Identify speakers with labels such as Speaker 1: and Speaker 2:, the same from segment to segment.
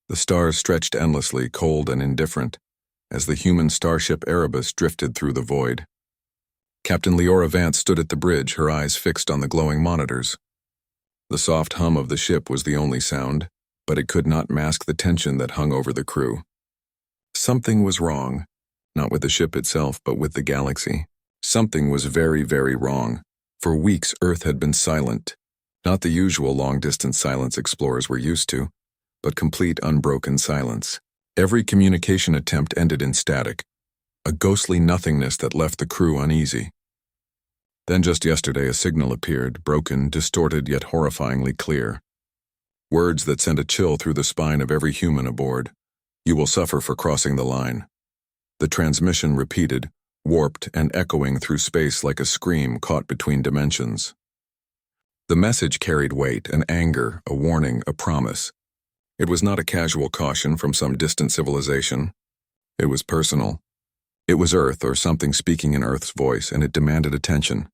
Speaker 1: The stars stretched endlessly, cold and indifferent, as the human starship Erebus drifted through the void. Captain Leora Vance stood at the bridge, her eyes fixed on the glowing monitors. The soft hum of the ship was the only sound, but it could not mask the tension that hung over the crew. Something was wrong, not with the ship itself, but with the galaxy. Something was very, very wrong. For weeks, Earth had been silent, not the usual long-distance silence explorers were used to, but complete unbroken silence. Every communication attempt ended in static, a ghostly nothingness that left the crew uneasy. Then just yesterday a signal appeared, broken, distorted, yet horrifyingly clear. Words that sent a chill through the spine of every human aboard. "You will suffer for crossing the line." The transmission repeated, warped and echoing through space like a scream caught between dimensions. The message carried weight, an anger, a warning, a promise. It was not a casual caution from some distant civilization. It was personal. It was Earth, or something speaking in Earth's voice, and it demanded attention.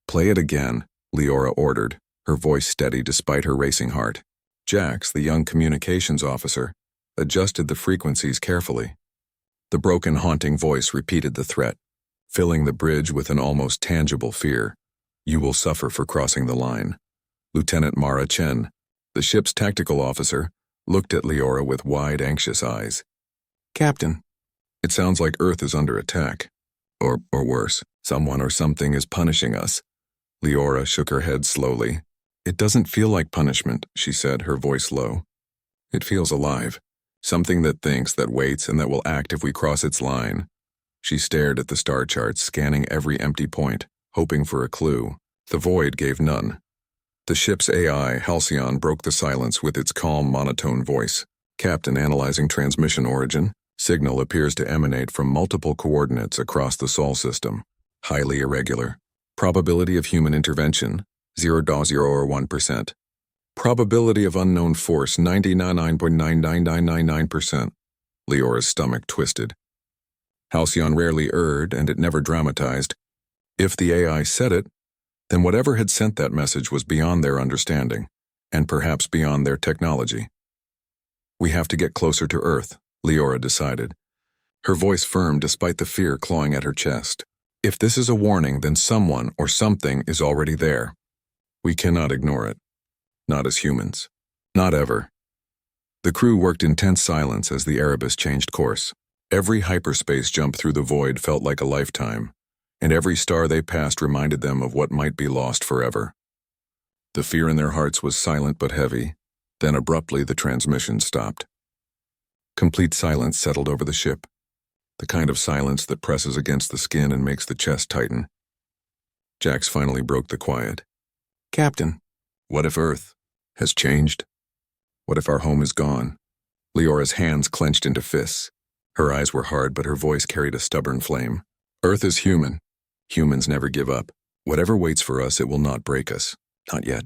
Speaker 1: "Play it again," Leora ordered, her voice steady despite her racing heart. Jax, the young communications officer, adjusted the frequencies carefully. The broken, haunting voice repeated the threat, filling the bridge with an almost tangible fear. "You will suffer for crossing the line." Lieutenant Mara Chen, the ship's tactical officer, looked at Leora with wide, anxious eyes. "Captain, it sounds like Earth is under attack. Or worse, someone or something is punishing us." Leora shook her head slowly. "It doesn't feel like punishment," she said, her voice low. "It feels alive. Something that thinks, that waits, and that will act if we cross its line." She stared at the star charts, scanning every empty point, hoping for a clue. The void gave none. The ship's AI, Halcyon, broke the silence with its calm, monotone voice. "Captain, analyzing transmission origin. Signal appears to emanate from multiple coordinates across the Sol system. Highly irregular. Probability of human intervention, 0.0 or 1%. Probability of unknown force, 99.99999%. Leora's stomach twisted. Halcyon rarely erred, and it never dramatized. If the AI said it, then whatever had sent that message was beyond their understanding, and perhaps beyond their technology. "We have to get closer to Earth," Leora decided, her voice firm despite the fear clawing at her chest. "If this is a warning, then someone or something is already there. We cannot ignore it. Not as humans. Not ever." The crew worked in tense silence as the Erebus changed course. Every hyperspace jump through the void felt like a lifetime, and every star they passed reminded them of what might be lost forever. The fear in their hearts was silent but heavy. Then abruptly the transmission stopped. Complete silence settled over the ship, the kind of silence that presses against the skin and makes the chest tighten. Jax finally broke the quiet. "Captain, what if Earth has changed? What if our home is gone?" Leora's hands clenched into fists. Her eyes were hard, but her voice carried a stubborn flame. "Earth is human. Humans never give up. Whatever waits for us, it will not break us. Not yet."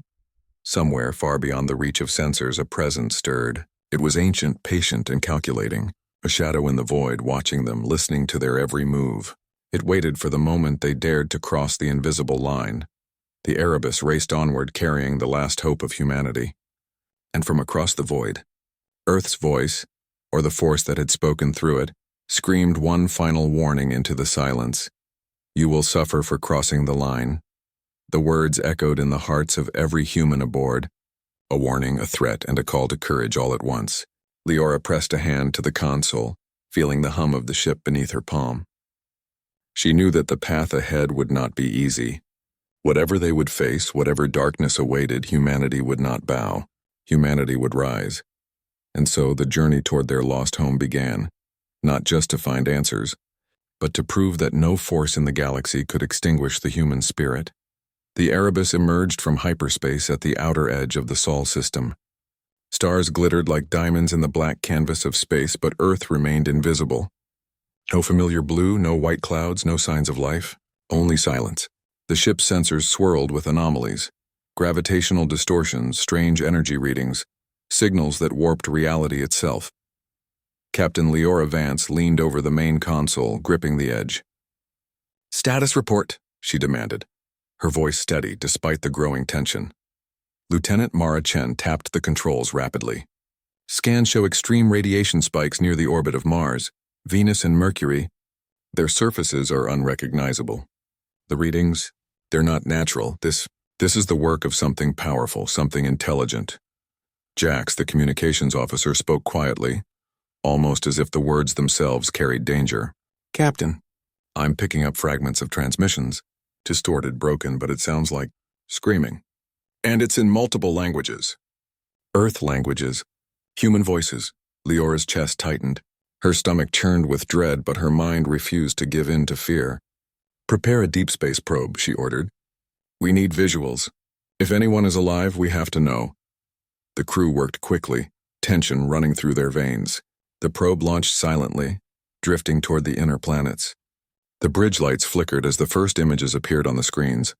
Speaker 1: Somewhere, far beyond the reach of sensors, a presence stirred. It was ancient, patient, and calculating. A shadow in the void, watching them, listening to their every move. It waited for the moment they dared to cross the invisible line. The Erebus raced onward, carrying the last hope of humanity. And from across the void, Earth's voice, or the force that had spoken through it, screamed one final warning into the silence. "You will suffer for crossing the line." The words echoed in the hearts of every human aboard. A warning, a threat, and a call to courage all at once. Leora pressed a hand to the console, feeling the hum of the ship beneath her palm. She knew that the path ahead would not be easy. Whatever they would face, whatever darkness awaited, humanity would not bow. Humanity would rise. And so the journey toward their lost home began, not just to find answers, but to prove that no force in the galaxy could extinguish the human spirit. The Erebus emerged from hyperspace at the outer edge of the Sol system. Stars glittered like diamonds in the black canvas of space, but Earth remained invisible. No familiar blue, no white clouds, no signs of life, only silence. The ship's sensors swirled with anomalies, gravitational distortions, strange energy readings, signals that warped reality itself. Captain Leora Vance leaned over the main console, gripping the edge. "Status report," she demanded, her voice steady despite the growing tension. Lieutenant Mara Chen tapped the controls rapidly. Scans show extreme radiation spikes near the orbit of Mars, Venus, and Mercury. Their surfaces are unrecognizable. The readings, they're not natural. This is the work of something powerful, something intelligent. Jax, the communications officer, spoke quietly, almost as if the words themselves carried danger. Captain, I'm picking up fragments of transmissions. Distorted, broken, but it sounds like screaming. And it's in multiple languages. Earth languages. Human voices. Leora's chest tightened. Her stomach churned with dread, but her mind refused to give in to fear. Prepare a deep space probe, she ordered. We need visuals. If anyone is alive, we have to know. The crew worked quickly, tension running through their veins. The probe launched silently, drifting toward the inner planets. The bridge lights flickered as the first images appeared on the screens.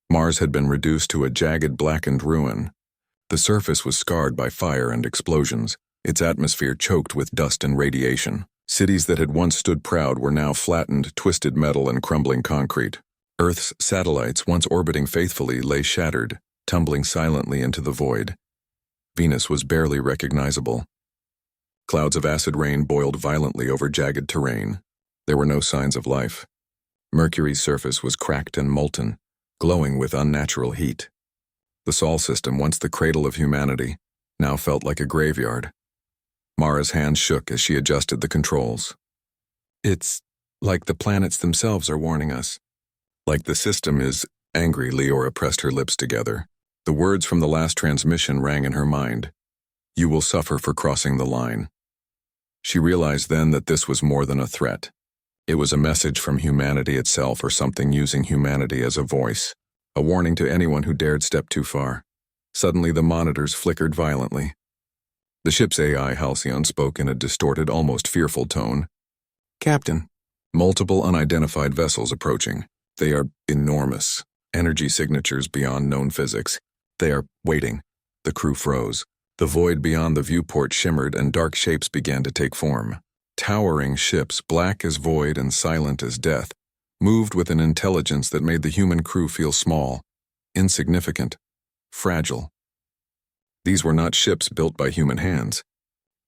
Speaker 1: Mars had been reduced to a jagged, blackened ruin. The surface was scarred by fire and explosions, its atmosphere choked with dust and radiation. Cities that had once stood proud were now flattened, twisted metal and crumbling concrete. Earth's satellites, once orbiting faithfully, lay shattered, tumbling silently into the void. Venus was barely recognizable. Clouds of acid rain boiled violently over jagged terrain. There were no signs of life. Mercury's surface was cracked and molten, glowing with unnatural heat. The Sol system, once the cradle of humanity, now felt like a graveyard. Mara's hands shook as she adjusted the controls. It's like the planets themselves are warning us. Like the system is angry, Leora pressed her lips together. The words from the last transmission rang in her mind. You will suffer for crossing the line. She realized then that this was more than a threat. It was a message from humanity itself, or something using humanity as a voice. A warning to anyone who dared step too far. Suddenly the monitors flickered violently. The ship's AI, Halcyon, spoke in a distorted, almost fearful tone. Captain, multiple unidentified vessels approaching. They are enormous. Energy signatures beyond known physics. They are waiting. The crew froze. The void beyond the viewport shimmered and dark shapes began to take form. Towering ships, black as void and silent as death, moved with an intelligence that made the human crew feel small, insignificant, fragile. These were not ships built by human hands.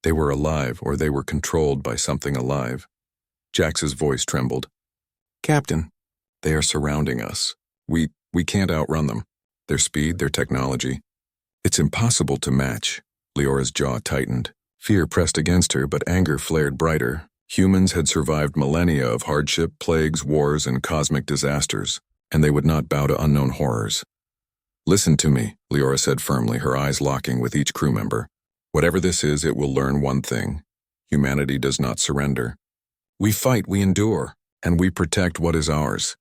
Speaker 1: They were alive, or they were controlled by something alive. Jax's voice trembled. Captain, they are surrounding us. We can't outrun them. Their speed, their technology. It's impossible to match. Leora's jaw tightened. Fear pressed against her, but anger flared brighter. Humans had survived millennia of hardship, plagues, wars, and cosmic disasters, and they would not bow to unknown horrors. Listen to me, Leora said firmly, her eyes locking with each crew member. Whatever this is, it will learn one thing. Humanity does not surrender. We fight, we endure, and we protect what is ours.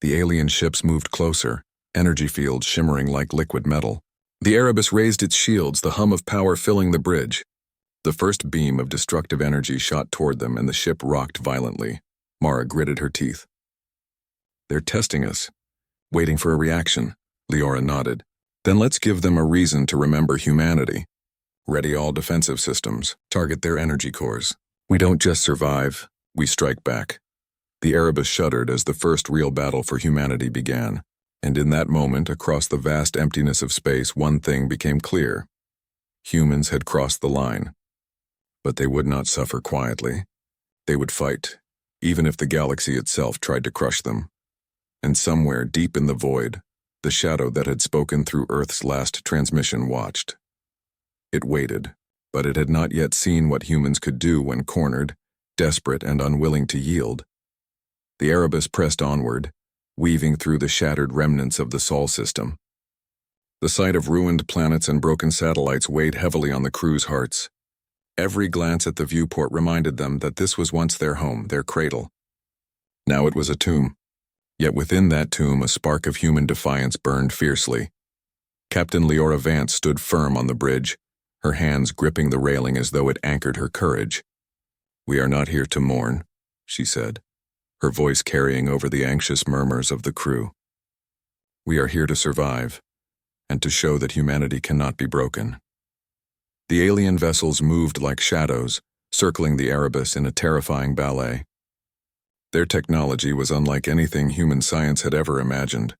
Speaker 1: The alien ships moved closer, energy fields shimmering like liquid metal. The Erebus raised its shields, the hum of power filling the bridge. The first beam of destructive energy shot toward them, and the ship rocked violently. Mara gritted her teeth. They're testing us, waiting for a reaction. Leora nodded. Then let's give them a reason to remember humanity. Ready all defensive systems. Target their energy cores. We don't just survive, we strike back. The Erebus shuddered as the first real battle for humanity began. And in that moment, across the vast emptiness of space, one thing became clear. Humans had crossed the line. But they would not suffer quietly. They would fight, even if the galaxy itself tried to crush them. And somewhere deep in the void, the shadow that had spoken through Earth's last transmission watched. It waited, but it had not yet seen what humans could do when cornered, desperate and unwilling to yield. The Erebus pressed onward, weaving through the shattered remnants of the Sol system. The sight of ruined planets and broken satellites weighed heavily on the crew's hearts. Every glance at the viewport reminded them that this was once their home, their cradle. Now it was a tomb. Yet within that tomb, a spark of human defiance burned fiercely. Captain Leora Vance stood firm on the bridge, her hands gripping the railing as though it anchored her courage. We are not here to mourn, she said, her voice carrying over the anxious murmurs of the crew. We are here to survive, and to show that humanity cannot be broken. The alien vessels moved like shadows, circling the Erebus in a terrifying ballet. Their technology was unlike anything human science had ever imagined.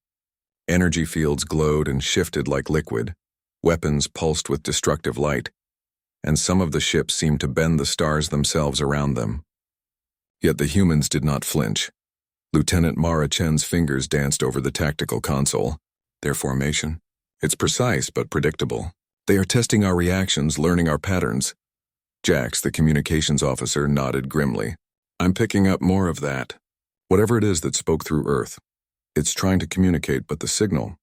Speaker 1: Energy fields glowed and shifted like liquid, weapons pulsed with destructive light, and some of the ships seemed to bend the stars themselves around them. Yet the humans did not flinch. Lieutenant Mara Chen's fingers danced over the tactical console. Their formation? It's precise but predictable. They are testing our reactions, learning our patterns. Jax, the communications officer, nodded grimly. I'm picking up more of that. Whatever it is that spoke through Earth, it's trying to communicate, but the signal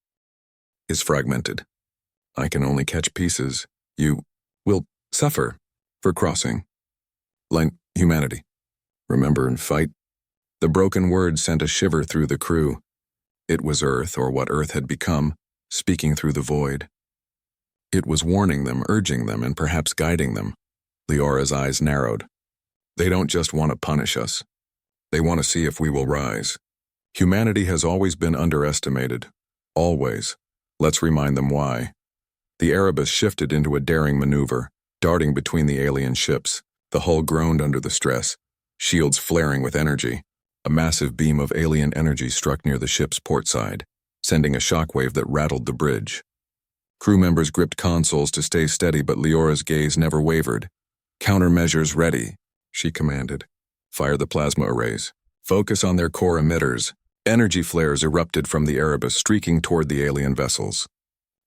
Speaker 1: is fragmented. I can only catch pieces. You will suffer for crossing. Line humanity. Remember and fight. The broken words sent a shiver through the crew. It was Earth, or what Earth had become, speaking through the void. It was warning them, urging them, and perhaps guiding them. Leora's eyes narrowed. They don't just want to punish us. They want to see if we will rise. Humanity has always been underestimated. Always. Let's remind them why. The Erebus shifted into a daring maneuver, darting between the alien ships. The hull groaned under the stress, shields flaring with energy. A massive beam of alien energy struck near the ship's port side, sending a shockwave that rattled the bridge. Crew members gripped consoles to stay steady, but Leora's gaze never wavered. Countermeasures ready, she commanded. Fire the plasma arrays. Focus on their core emitters. Energy flares erupted from the Erebus, streaking toward the alien vessels.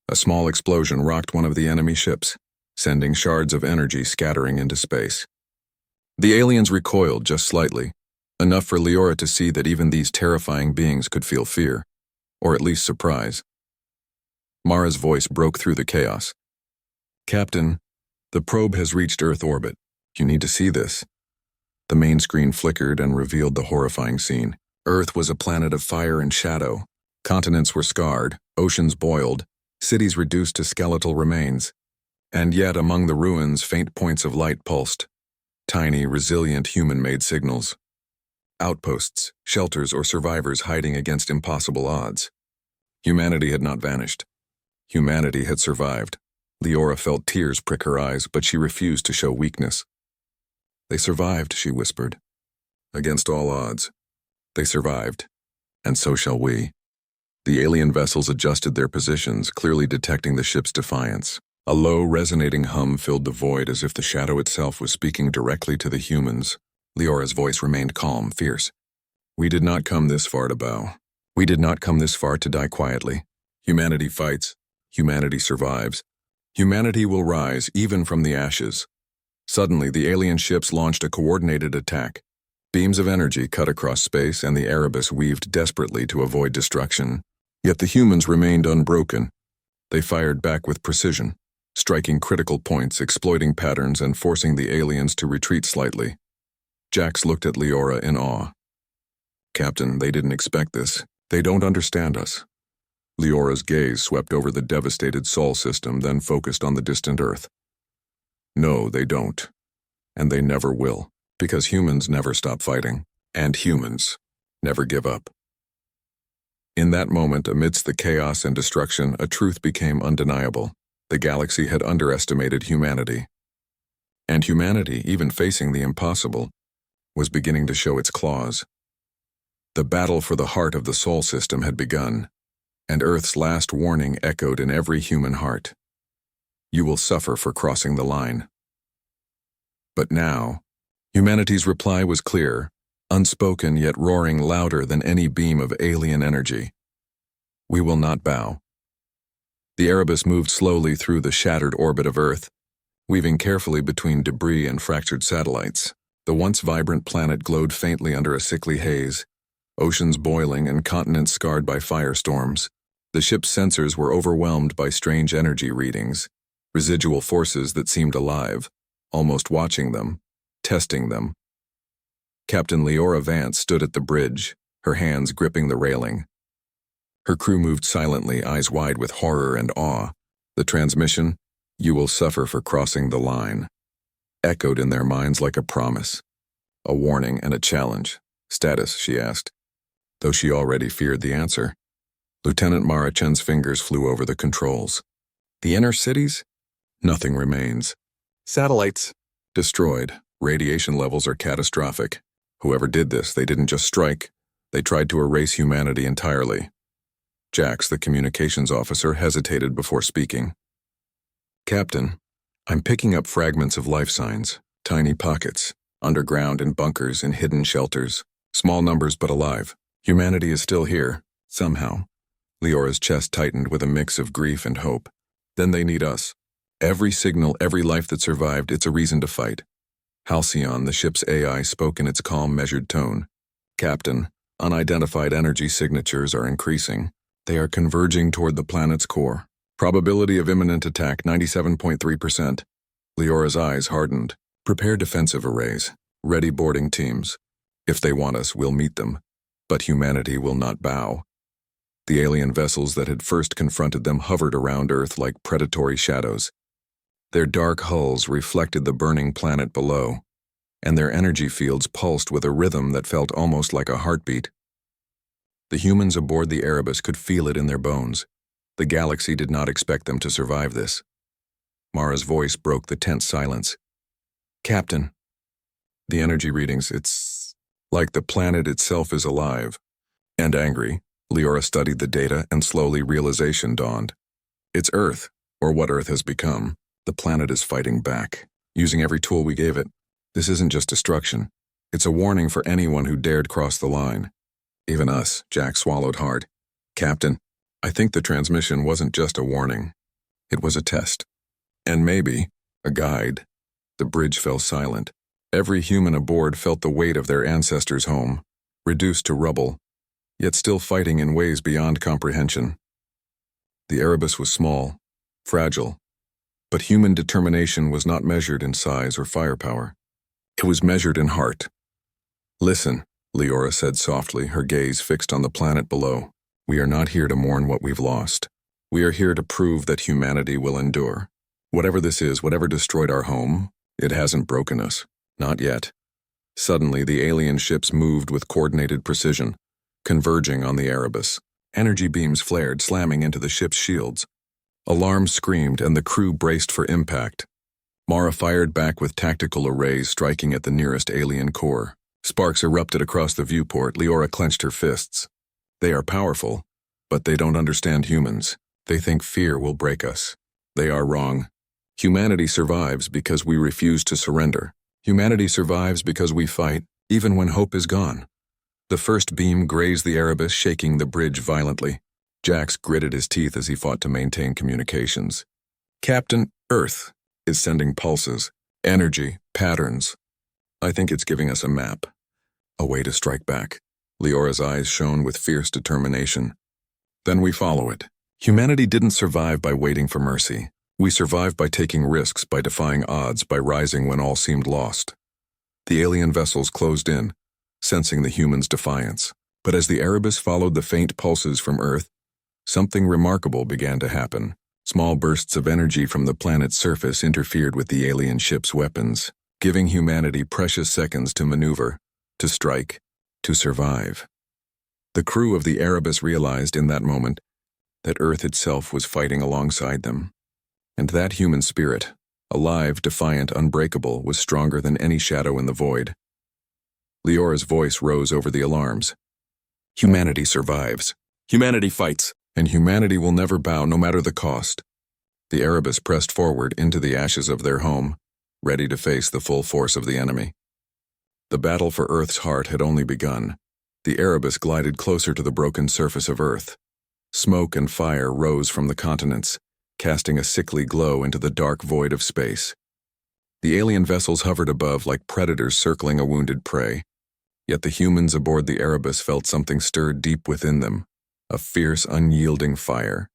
Speaker 1: A small explosion rocked one of the enemy ships, sending shards of energy scattering into space. The aliens recoiled just slightly, enough for Leora to see that even these terrifying beings could feel fear, or at least surprise. Mara's voice broke through the chaos. Captain, the probe has reached Earth orbit. You need to see this. The main screen flickered and revealed the horrifying scene. Earth was a planet of fire and shadow. Continents were scarred, oceans boiled, cities reduced to skeletal remains. And yet, among the ruins, faint points of light pulsed. Tiny, resilient human-made signals. Outposts, shelters, or survivors hiding against impossible odds. Humanity had not vanished. Humanity had survived. Leora felt tears prick her eyes, but she refused to show weakness. They survived, she whispered. Against all odds. They survived. And so shall we. The alien vessels adjusted their positions, clearly detecting the ship's defiance. A low, resonating hum filled the void as if the shadow itself was speaking directly to the humans. Leora's voice remained calm, fierce. We did not come this far to bow. We did not come this far to die quietly. Humanity fights. Humanity survives. Humanity will rise, even from the ashes. Suddenly, the alien ships launched a coordinated attack. Beams of energy cut across space, and the Erebus weaved desperately to avoid destruction. Yet the humans remained unbroken. They fired back with precision, striking critical points, exploiting patterns, and forcing the aliens to retreat slightly. Jax looked at Leora in awe. Captain, they didn't expect this. They don't understand us. Leora's gaze swept over the devastated Sol system, then focused on the distant Earth. No, they don't. And they never will, because humans never stop fighting, and humans never give up. In that moment, amidst the chaos and destruction, a truth became undeniable. The galaxy had underestimated humanity. And humanity, even facing the impossible, was beginning to show its claws. The battle for the heart of the Sol system had begun, and Earth's last warning echoed in every human heart. You will suffer for crossing the line. But now, humanity's reply was clear, unspoken yet roaring louder than any beam of alien energy. We will not bow. The Erebus moved slowly through the shattered orbit of Earth, weaving carefully between debris and fractured satellites. The once vibrant planet glowed faintly under a sickly haze, oceans boiling and continents scarred by firestorms. The ship's sensors were overwhelmed by strange energy readings, residual forces that seemed alive, almost watching them, testing them. Captain Leora Vance stood at the bridge, her hands gripping the railing. Her crew moved silently, eyes wide with horror and awe. The transmission, "You will suffer for crossing the line," echoed in their minds like a promise, a warning and a challenge. Status, she asked, though she already feared the answer. Lieutenant Mara Chen's fingers flew over the controls. The inner cities? Nothing remains. Satellites? Destroyed. Radiation levels are catastrophic. Whoever did this, they didn't just strike. They tried to erase humanity entirely. Jax, the communications officer, hesitated before speaking. Captain, I'm picking up fragments of life signs, tiny pockets, underground in bunkers and hidden shelters, small numbers but alive. Humanity is still here, somehow. Leora's chest tightened with a mix of grief and hope. Then they need us. Every signal, every life that survived, it's a reason to fight. Halcyon, the ship's AI, spoke in its calm, measured tone. Captain, unidentified energy signatures are increasing. They are converging toward the planet's core. Probability of imminent attack 97.3%. Leora's eyes hardened. Prepare defensive arrays. Ready boarding teams. If they want us, we'll meet them. But humanity will not bow. The alien vessels that had first confronted them hovered around Earth like predatory shadows. Their dark hulls reflected the burning planet below, and their energy fields pulsed with a rhythm that felt almost like a heartbeat. The humans aboard the Erebus could feel it in their bones. The galaxy did not expect them to survive this. Mara's voice broke the tense silence. Captain, the energy readings, it's like the planet itself is alive. And angry, Leora studied the data and slowly realization dawned. It's Earth, or what Earth has become. The planet is fighting back, using every tool we gave it. This isn't just destruction. It's a warning for anyone who dared cross the line. Even us, Jack swallowed hard. Captain, I think the transmission wasn't just a warning. It was a test. And maybe a guide. The bridge fell silent. Every human aboard felt the weight of their ancestors' home, reduced to rubble, yet still fighting in ways beyond comprehension. The Erebus was small, fragile, but human determination was not measured in size or firepower. It was measured in heart. Listen, Leora said softly, her gaze fixed on the planet below. We are not here to mourn what we've lost. We are here to prove that humanity will endure. Whatever this is, whatever destroyed our home, it hasn't broken us. Not yet. Suddenly, the alien ships moved with coordinated precision, converging on the Erebus. Energy beams flared, slamming into the ship's shields. Alarms screamed, and the crew braced for impact. Mara fired back with tactical arrays striking at the nearest alien core. Sparks erupted across the viewport. Leora clenched her fists. They are powerful, but they don't understand humans. They think fear will break us. They are wrong. Humanity survives because we refuse to surrender. Humanity survives because we fight, even when hope is gone. The first beam grazed the Erebus, shaking the bridge violently. Jax gritted his teeth as he fought to maintain communications. Captain, Earth is sending pulses, energy, patterns. I think it's giving us a map, a way to strike back. Leora's eyes shone with fierce determination. Then we follow it. Humanity didn't survive by waiting for mercy. We survived by taking risks, by defying odds, by rising when all seemed lost. The alien vessels closed in, sensing the humans' defiance. But as the Erebus followed the faint pulses from Earth, something remarkable began to happen. Small bursts of energy from the planet's surface interfered with the alien ship's weapons, giving humanity precious seconds to maneuver, to strike, to survive. The crew of the Erebus realized in that moment that Earth itself was fighting alongside them. And that human spirit, alive, defiant, unbreakable, was stronger than any shadow in the void. Leora's voice rose over the alarms. Humanity survives. Humanity fights. And humanity will never bow, no matter the cost. The Erebus pressed forward into the ashes of their home, ready to face the full force of the enemy. The battle for Earth's heart had only begun. The Erebus glided closer to the broken surface of Earth. Smoke and fire rose from the continents, casting a sickly glow into the dark void of space. The alien vessels hovered above like predators circling a wounded prey. Yet the humans aboard the Erebus felt something stirred deep within them, a fierce, unyielding fire.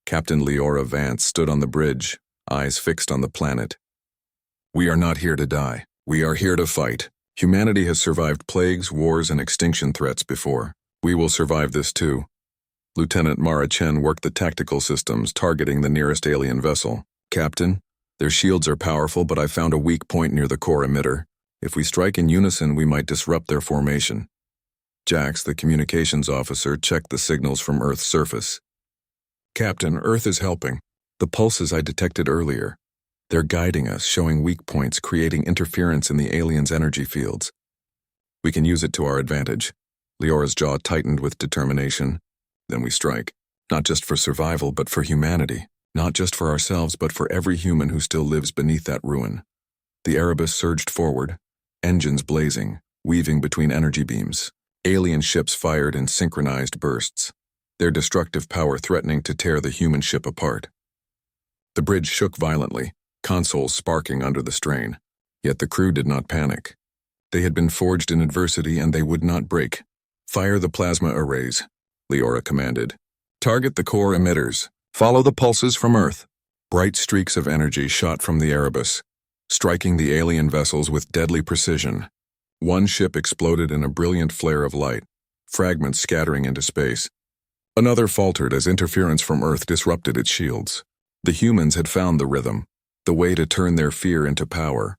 Speaker 1: Captain Leora Vance stood on the bridge, eyes fixed on the planet. We are not here to die. We are here to fight. Humanity has survived plagues, wars, and extinction threats before. We will survive this too. Lieutenant Mara Chen worked the tactical systems, targeting the nearest alien vessel. Captain, their shields are powerful, but I found a weak point near the core emitter. If we strike in unison, we might disrupt their formation. Jax, the communications officer, checked the signals from Earth's surface. Captain, Earth is helping. The pulses I detected earlier. They're guiding us, showing weak points, creating interference in the aliens' energy fields. We can use it to our advantage. Leora's jaw tightened with determination. Then we strike. Not just for survival, but for humanity. Not just for ourselves, but for every human who still lives beneath that ruin. The Erebus surged forward, engines blazing, weaving between energy beams. Alien ships fired in synchronized bursts, their destructive power threatening to tear the human ship apart. The bridge shook violently, consoles sparking under the strain. Yet the crew did not panic. They had been forged in adversity and they would not break. "Fire the plasma arrays," Leora commanded. "Target the core emitters. Follow the pulses from Earth." Bright streaks of energy shot from the Erebus, striking the alien vessels with deadly precision. One ship exploded in a brilliant flare of light, fragments scattering into space. Another faltered as interference from Earth disrupted its shields. The humans had found the rhythm, the way to turn their fear into power.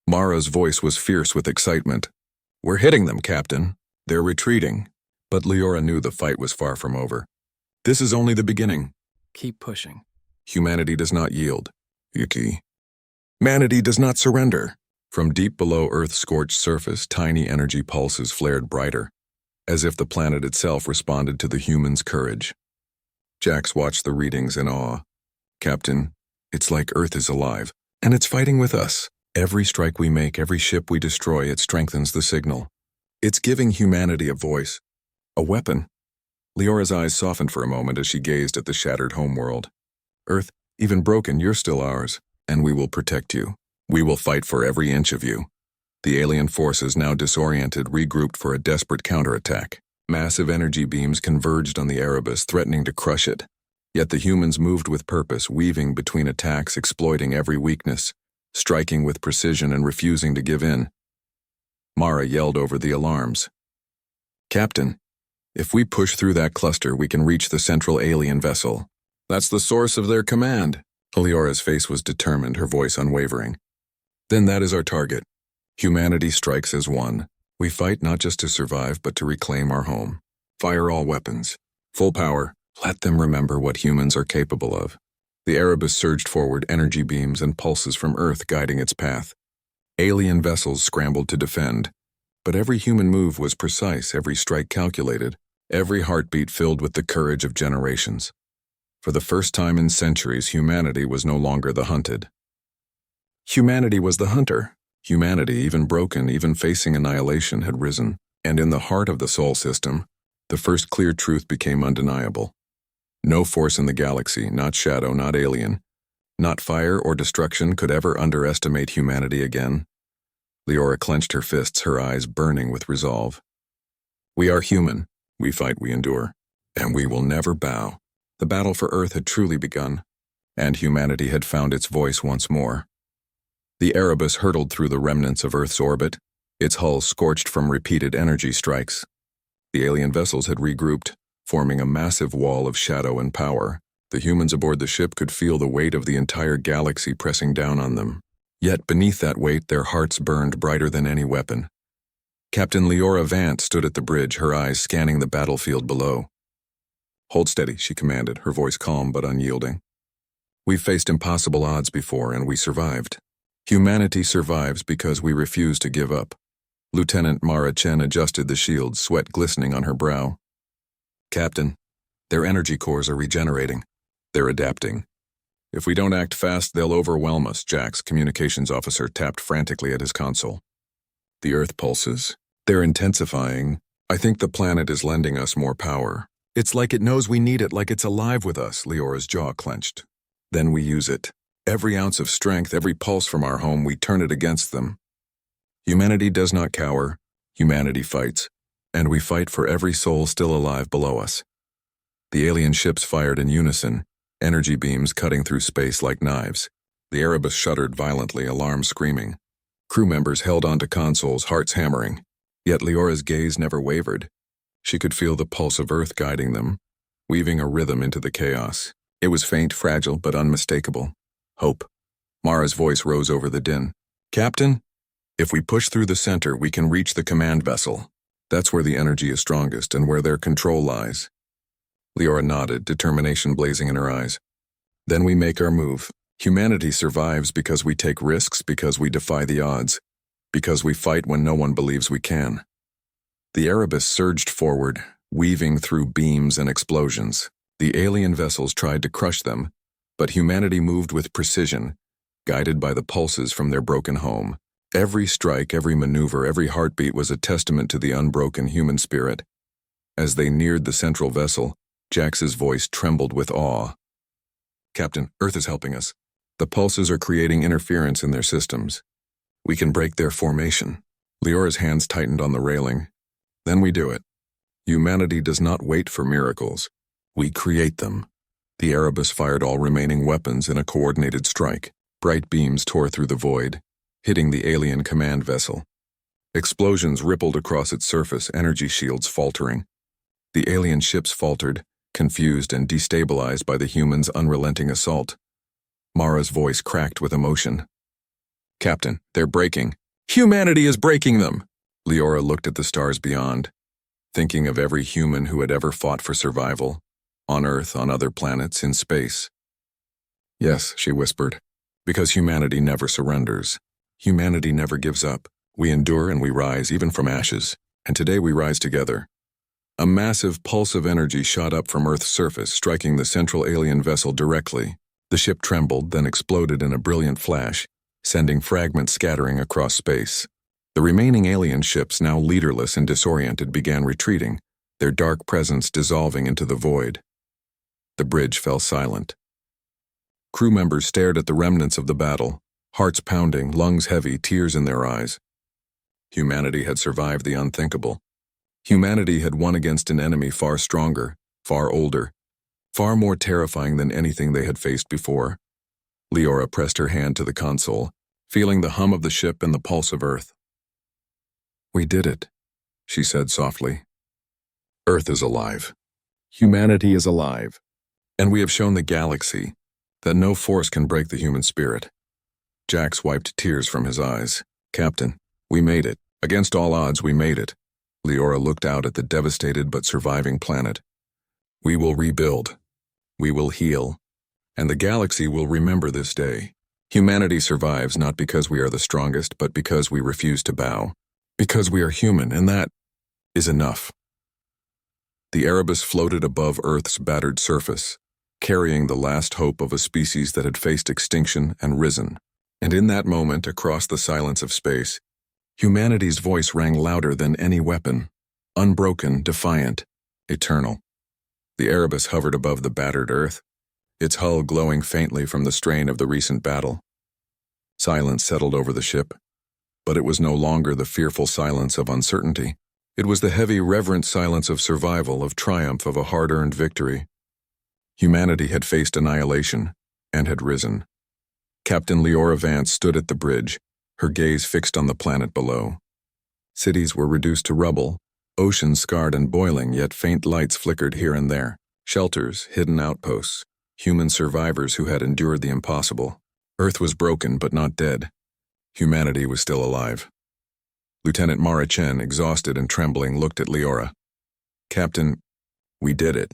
Speaker 1: Mara's voice was fierce with excitement. "We're hitting them, Captain. They're retreating." But Leora knew the fight was far from over. "This is only the beginning."
Speaker 2: Keep pushing.
Speaker 1: "Humanity does not yield, Yuki. Manity does not surrender." From deep below Earth's scorched surface, tiny energy pulses flared brighter, as if the planet itself responded to the humans' courage. Jax watched the readings in awe. "Captain, it's like Earth is alive, and it's fighting with us. Every strike we make, every ship we destroy, it strengthens the signal. It's giving humanity a voice, a weapon." Leora's eyes softened for a moment as she gazed at the shattered homeworld. "Earth, even broken, you're still ours, and we will protect you. We will fight for every inch of you." The alien forces, now disoriented, regrouped for a desperate counterattack. Massive energy beams converged on the Erebus, threatening to crush it. Yet the humans moved with purpose, weaving between attacks, exploiting every weakness, striking with precision and refusing to give in. Mara yelled over the alarms. "Captain, if we push through that cluster, we can reach the central alien vessel. That's the source of their command." Leora's face was determined, her voice unwavering. "Then that is our target. Humanity strikes as one. We fight not just to survive, but to reclaim our home. Fire all weapons. Full power. Let them remember what humans are capable of." The Erebus surged forward, energy beams and pulses from Earth guiding its path. Alien vessels scrambled to defend. But every human move was precise, every strike calculated, every heartbeat filled with the courage of generations. For the first time in centuries, humanity was no longer the hunted. Humanity was the hunter. Humanity, even broken, even facing annihilation, had risen. And in the heart of the Sol system, the first clear truth became undeniable. No force in the galaxy, not shadow, not alien, not fire or destruction could ever underestimate humanity again. Leora clenched her fists, her eyes burning with resolve. "We are human. We fight, we endure. And we will never bow." The battle for Earth had truly begun, and humanity had found its voice once more. The Erebus hurtled through the remnants of Earth's orbit, its hull scorched from repeated energy strikes. The alien vessels had regrouped, forming a massive wall of shadow and power. The humans aboard the ship could feel the weight of the entire galaxy pressing down on them. Yet beneath that weight, their hearts burned brighter than any weapon. Captain Leora Vant stood at the bridge, her eyes scanning the battlefield below. "Hold steady," she commanded, her voice calm but unyielding. "We've faced impossible odds before, and we survived. Humanity survives because we refuse to give up." Lieutenant Mara Chen adjusted the shield, sweat glistening on her brow. "Captain, their energy cores are regenerating. They're adapting. If we don't act fast, they'll overwhelm us." Jack's communications officer tapped frantically at his console. "The Earth pulses. They're intensifying. I think the planet is lending us more power. It's like it knows we need it, like it's alive with us." Leora's jaw clenched. "Then we use it. Every ounce of strength, every pulse from our home, we turn it against them. Humanity does not cower. Humanity fights. And we fight for every soul still alive below us." The alien ships fired in unison, energy beams cutting through space like knives. The Erebus shuddered violently, alarms screaming. Crew members held onto consoles, hearts hammering. Yet Leora's gaze never wavered. She could feel the pulse of Earth guiding them, weaving a rhythm into the chaos. It was faint, fragile, but unmistakable. Hope. Mara's voice rose over the din. "Captain, if we push through the center, we can reach the command vessel. That's where the energy is strongest and where their control lies." Leora nodded, determination blazing in her eyes. "Then we make our move. Humanity survives because we take risks, because we defy the odds, because we fight when no one believes we can." The Erebus surged forward, weaving through beams and explosions. The alien vessels tried to crush them, But humanity moved with precision, guided by the pulses from their broken home. Every strike, every maneuver, every heartbeat was a testament to the unbroken human spirit. As they neared the central vessel, Jax's voice trembled with awe. "Captain, Earth is helping us. The pulses are creating interference in their systems. We can break their formation." Leora's hands tightened on the railing. "Then we do it. Humanity does not wait for miracles. We create them." The Erebus fired all remaining weapons in a coordinated strike. Bright beams tore through the void, hitting the alien command vessel. Explosions rippled across its surface, energy shields faltering. The alien ships faltered, confused and destabilized by the humans' unrelenting assault. Mara's voice cracked with emotion. "Captain, they're breaking. Humanity is breaking them!" Leora looked at the stars beyond, thinking of every human who had ever fought for survival, on Earth, on other planets, in space. "Yes," she whispered, "because humanity never surrenders. Humanity never gives up. We endure and we rise, even from ashes, and today we rise together." A massive pulse of energy shot up from Earth's surface, striking the central alien vessel directly. The ship trembled, then exploded in a brilliant flash, sending fragments scattering across space. The remaining alien ships, now leaderless and disoriented, began retreating, their dark presence dissolving into the void. The bridge fell silent. Crew members stared at the remnants of the battle, hearts pounding, lungs heavy, tears in their eyes. Humanity had survived the unthinkable. Humanity had won against an enemy far stronger, far older, far more terrifying than anything they had faced before. Leora pressed her hand to the console, feeling the hum of the ship and the pulse of Earth. "We did it," she said softly. "Earth is alive. Humanity is alive. And we have shown the galaxy that no force can break the human spirit." Jax wiped tears from his eyes. "Captain, we made it. Against all odds, we made it." Leora looked out at the devastated but surviving planet. "We will rebuild. We will heal. And the galaxy will remember this day. Humanity survives not because we are the strongest, but because we refuse to bow. Because we are human, and that is enough." The Erebus floated above Earth's battered surface, carrying the last hope of a species that had faced extinction and risen. And in that moment, across the silence of space, humanity's voice rang louder than any weapon, unbroken, defiant, eternal. The Erebus hovered above the battered Earth, its hull glowing faintly from the strain of the recent battle. Silence settled over the ship, but it was no longer the fearful silence of uncertainty. It was the heavy, reverent silence of survival, of triumph, of a hard-earned victory. Humanity had faced annihilation and had risen. Captain Leora Vance stood at the bridge, her gaze fixed on the planet below. Cities were reduced to rubble, oceans scarred and boiling, yet faint lights flickered here and there. Shelters, hidden outposts, human survivors who had endured the impossible. Earth was broken but not dead. Humanity was still alive. Lieutenant Mara Chen, exhausted and trembling, looked at Leora. "Captain, we did it.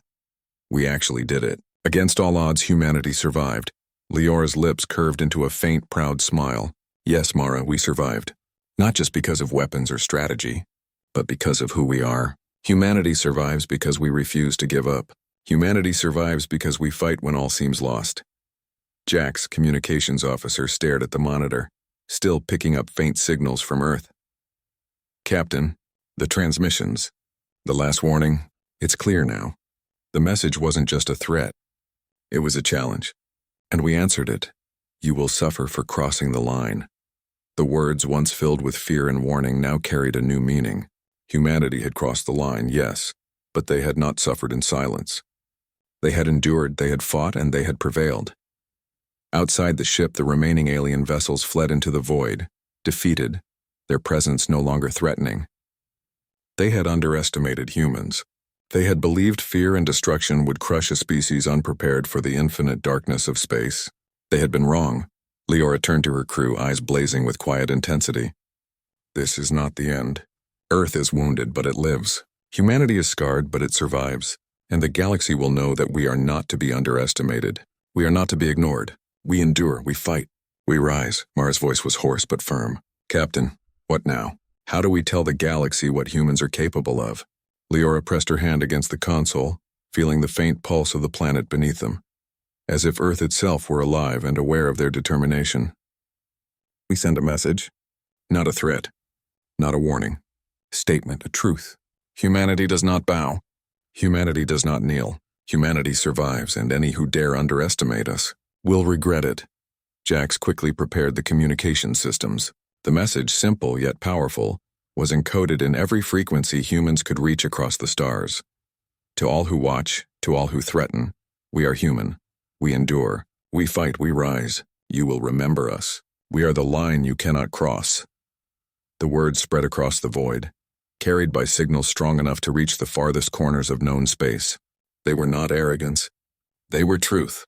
Speaker 1: We actually did it. Against all odds, humanity survived." Leora's lips curved into a faint, proud smile. "Yes, Mara, we survived. Not just because of weapons or strategy, but because of who we are. Humanity survives because we refuse to give up. Humanity survives because we fight when all seems lost." Jax, communications officer, stared at the monitor, still picking up faint signals from Earth. "Captain, the transmissions. The last warning, it's clear now. The message wasn't just a threat. It was a challenge. And we answered it. You will suffer for crossing the line." The words, once filled with fear and warning, now carried a new meaning. Humanity had crossed the line, yes, but they had not suffered in silence. They had endured, they had fought, and they had prevailed. Outside the ship, the remaining alien vessels fled into the void, defeated, their presence no longer threatening. They had underestimated humans. They had believed fear and destruction would crush a species unprepared for the infinite darkness of space. They had been wrong. Leora turned to her crew, eyes blazing with quiet intensity. "This is not the end. Earth is wounded, but it lives. Humanity is scarred, but it survives. And the galaxy will know that we are not to be underestimated. We are not to be ignored. We endure, we fight, we rise." Mara's voice was hoarse but firm. "Captain, what now? How do we tell the galaxy what humans are capable of?" Leora pressed her hand against the console, feeling the faint pulse of the planet beneath them. as if Earth itself were alive and aware of their determination. We send a message, not a threat, not a warning. Statement, a truth. Humanity does not bow. Humanity does not kneel. Humanity survives, and any who dare underestimate us will regret it. Jax quickly prepared the communication systems. The message, simple yet powerful, was encoded in every frequency humans could reach across the stars. To all who watch, to all who threaten, we are human. We endure. We fight. We rise. You will remember us. We are the line you cannot cross. The words spread across the void, carried by signals strong enough to reach the farthest corners of known space. They were not arrogance. They were truth.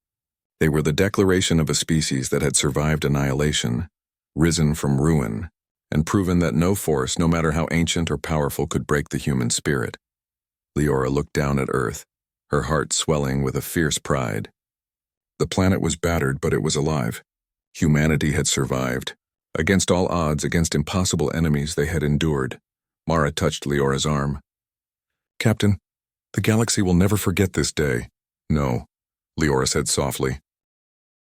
Speaker 1: They were the declaration of a species that had survived annihilation, risen from ruin, and proven that no force, no matter how ancient or powerful, could break the human spirit. Leora looked down at Earth, her heart swelling with a fierce pride. The planet was battered, but it was alive. Humanity had survived. Against all odds, against impossible enemies, they had endured. Mara touched Leora's arm. Captain, the galaxy will never forget this day. No, Leora said softly.